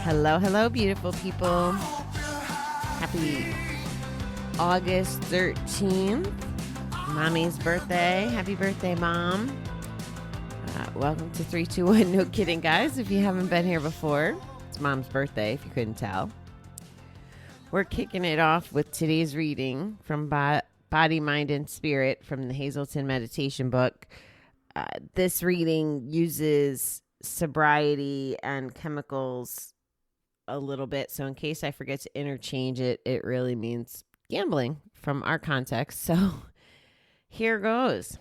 Hello, hello, beautiful people. Happy August 13th, Mommy's birthday. Happy birthday, Mom. Welcome to 321 No Kidding, guys. If you haven't been here before, it's Mom's birthday, if you couldn't tell. We're kicking it off with today's reading from Body, Mind, and Spirit from the Hazelton Meditation book. This reading uses sobriety and chemicals a little bit, so in case I forget to interchange it, it really means gambling from our context. So here goes.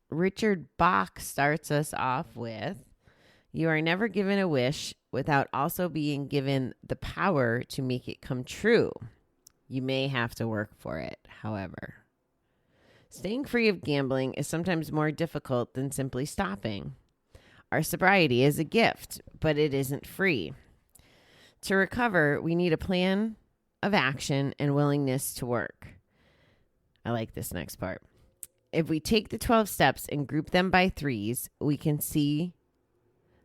Richard Bach starts us off with, "You are never given a wish without also being given the power to make it come true. You may have to work for it, however. Staying free of gambling is sometimes more difficult than simply stopping. Our sobriety is a gift, but it isn't free. To recover, we need a plan of action and willingness to work." I like this next part. "If we take the 12 steps and group them by threes, we can see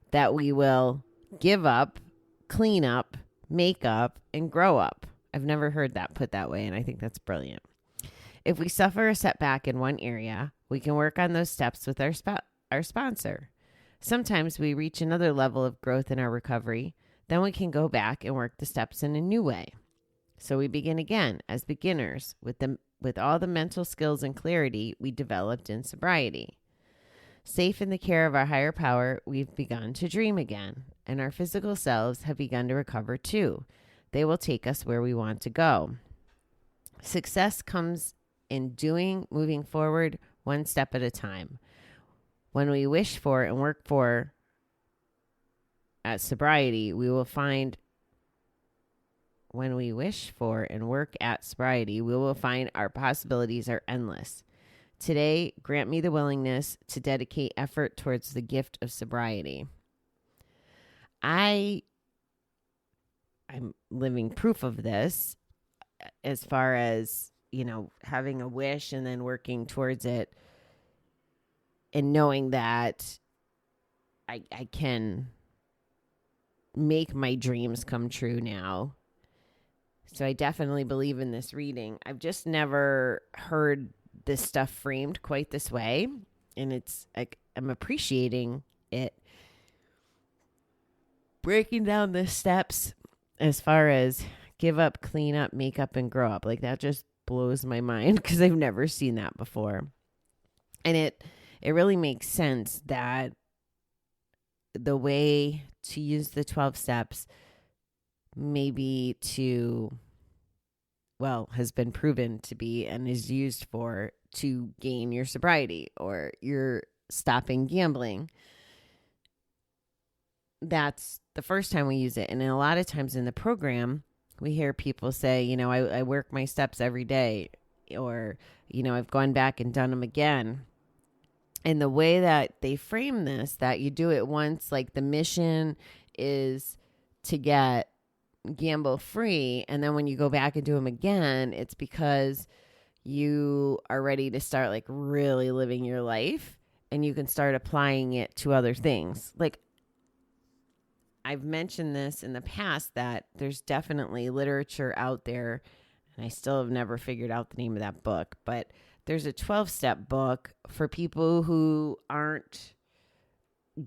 that we will give up, clean up, make up, and grow up." I've never heard that put that way, and I think that's brilliant. "If we suffer a setback in one area, we can work on those steps with our sponsor. Sometimes we reach another level of growth in our recovery. Then we can go back and work the steps in a new way. So we begin again as beginners with all the mental skills and clarity we developed in sobriety. Safe in the care of our higher power, we've begun to dream again, and our physical selves have begun to recover too. They will take us where we want to go. Success comes in moving forward one step at a time. When we wish for and work for at sobriety, we will find our possibilities are endless. Today, grant me the willingness to dedicate effort towards the gift of sobriety." I'm living proof of this as far as, having a wish and then working towards it and knowing that I can make my dreams come true now. So I definitely believe in this reading. I've just never heard this stuff framed quite this way, and it's like I'm appreciating it. Breaking down the steps as far as give up, clean up, make up, and grow up. Like that just blows my mind because I've never seen that before. And it really makes sense that the way to use the 12 steps has been proven to be and is used to gain your sobriety or you're stopping gambling. That's the first time we use it. And a lot of times in the program, we hear people say, I work my steps every day, or, I've gone back and done them again. And the way that they frame this, that you do it once, like the mission is to get gamble free. And then when you go back and do them again, it's because you are ready to start like really living your life and you can start applying it to other things. Like I've mentioned this in the past that there's definitely literature out there, and I still have never figured out the name of that book, but there's a 12-step book for people who aren't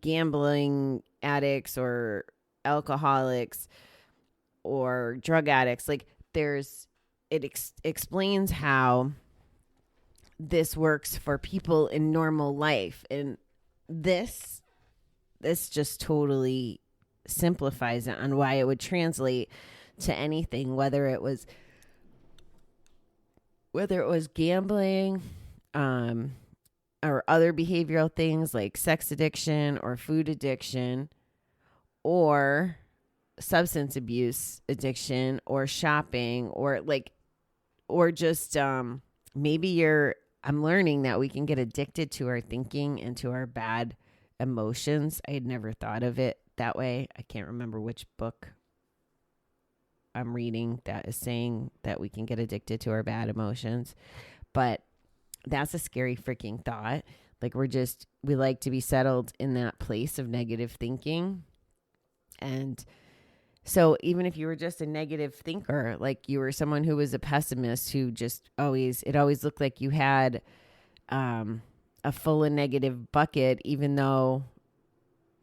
gambling addicts or alcoholics or drug addicts. Like explains how this works for people in normal life. And this just totally simplifies it on why it would translate to anything, whether it was gambling, or other behavioral things like sex addiction or food addiction, or substance abuse addiction, or shopping, or just maybe I'm learning that we can get addicted to our thinking and to our bad emotions. I had never thought of it that way. I can't remember which book I'm reading that is saying that we can get addicted to our bad emotions, but that's a scary freaking thought. Like we like to be settled in that place of negative thinking. And So even if you were just a negative thinker, like you were someone who was a pessimist who just it always looked like you had a full and negative bucket, even though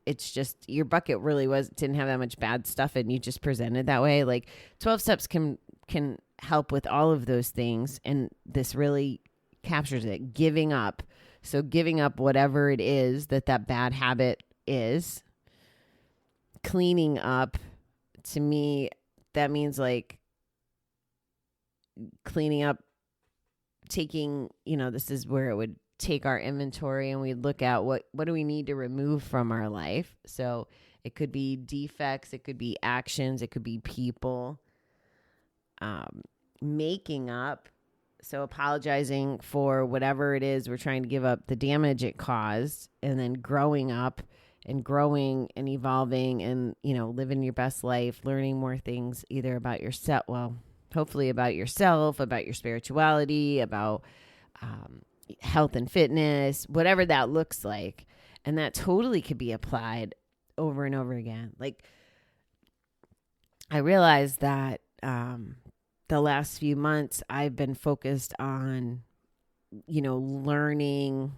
it's just your bucket really didn't have that much bad stuff and you just presented that way. Like 12 steps can help with all of those things. And this really captures it. Giving up. So giving up whatever it is that bad habit is. Cleaning up, to me, that means like cleaning up, taking, this is where it would take our inventory and we'd look at what do we need to remove from our life. So it could be defects, it could be actions, it could be people. Making up, so apologizing for whatever it is we're trying to give up, the damage it caused, and then growing up and growing and evolving and, living your best life, learning more things either about yourself, hopefully about yourself, about your spirituality, about health and fitness, whatever that looks like. And that totally could be applied over and over again. Like, I realized that the last few months I've been focused on, learning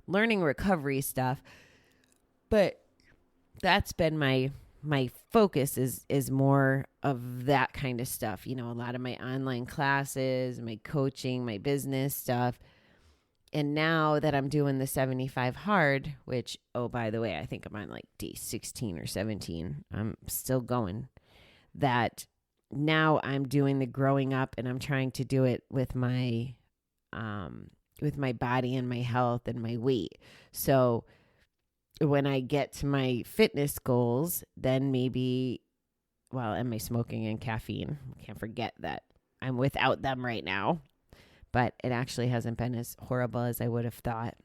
recovery stuff. But that's been my focus is more of that kind of stuff. A lot of my online classes, my coaching, my business stuff. And now that I'm doing the 75 hard, which, oh, by the way, I think I'm on like day 16 or 17. I'm still going. That now I'm doing the growing up and I'm trying to do it with my body and my health and my weight. So when I get to my fitness goals, then maybe, and my smoking and caffeine, can't forget that I'm without them right now, but it actually hasn't been as horrible as I would have thought.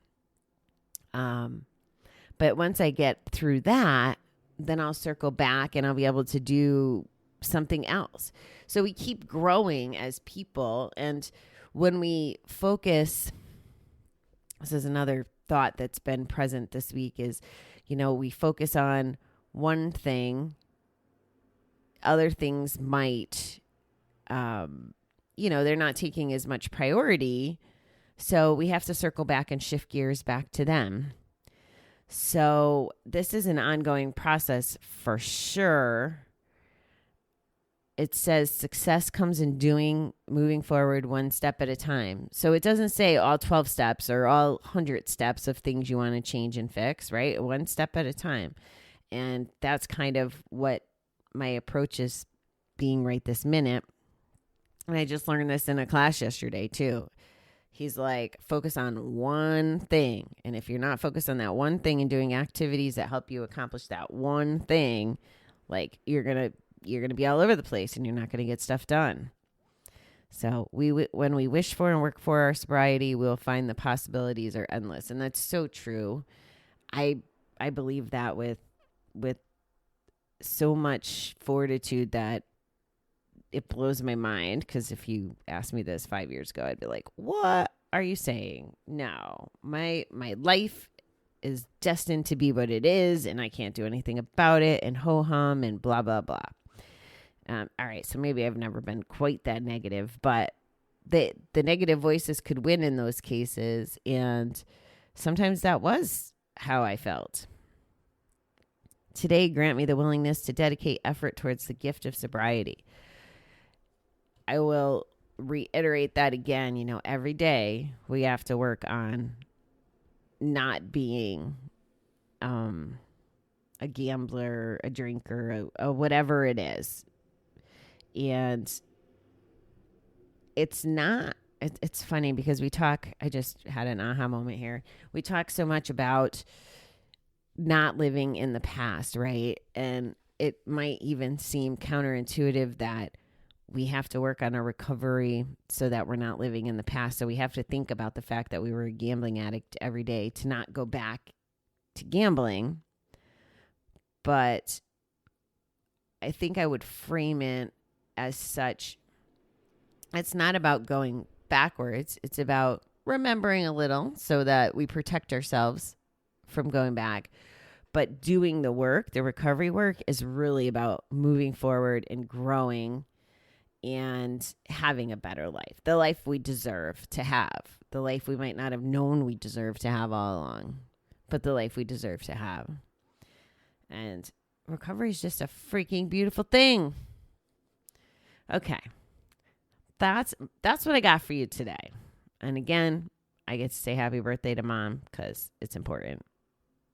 But once I get through that, then I'll circle back and I'll be able to do something else. So we keep growing as people. And when we focus, this is another thought that's been present this week is, we focus on one thing, other things might, they're not taking as much priority. So we have to circle back and shift gears back to them. So this is an ongoing process for sure. It says success comes in moving forward one step at a time. So it doesn't say all 12 steps or all 100 steps of things you want to change and fix, right? One step at a time. And that's kind of what my approach is being right this minute. And I just learned this in a class yesterday too. He's like, focus on one thing. And if you're not focused on that one thing and doing activities that help you accomplish that one thing, like you're going to be all over the place and you're not going to get stuff done. So when we wish for and work for our sobriety, we'll find the possibilities are endless. And that's so true. I believe that with so much fortitude that it blows my mind. Because if you asked me this 5 years ago, I'd be like, what are you saying? No, my life is destined to be what it is and I can't do anything about it and ho-hum and blah, blah, blah. All right, so maybe I've never been quite that negative, but the negative voices could win in those cases, and sometimes that was how I felt. Today, grant me the willingness to dedicate effort towards the gift of sobriety. I will reiterate that again. Every day we have to work on not being a gambler, a drinker, a whatever it is. And it's funny because I just had an aha moment here. We talk so much about not living in the past, right? And it might even seem counterintuitive that we have to work on a recovery so that we're not living in the past. So we have to think about the fact that we were a gambling addict every day to not go back to gambling. But I think I would frame it as such. It's not about going backwards. It's about remembering a little so that we protect ourselves from going back. But doing the work, the recovery work, is really about moving forward and growing and having a better life. The life we deserve to have. The life we might not have known we deserve to have all along. But the life we deserve to have. And recovery is just a freaking beautiful thing. Okay. That's what I got for you today. And again, I get to say happy birthday to Mom because it's important.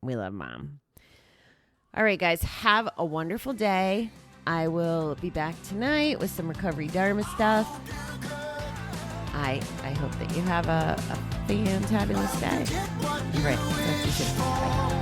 We love Mom. All right, guys, have a wonderful day. I will be back tonight with some recovery Dharma stuff. I hope that you have a fantabulous day. All right, talk to you soon. Bye.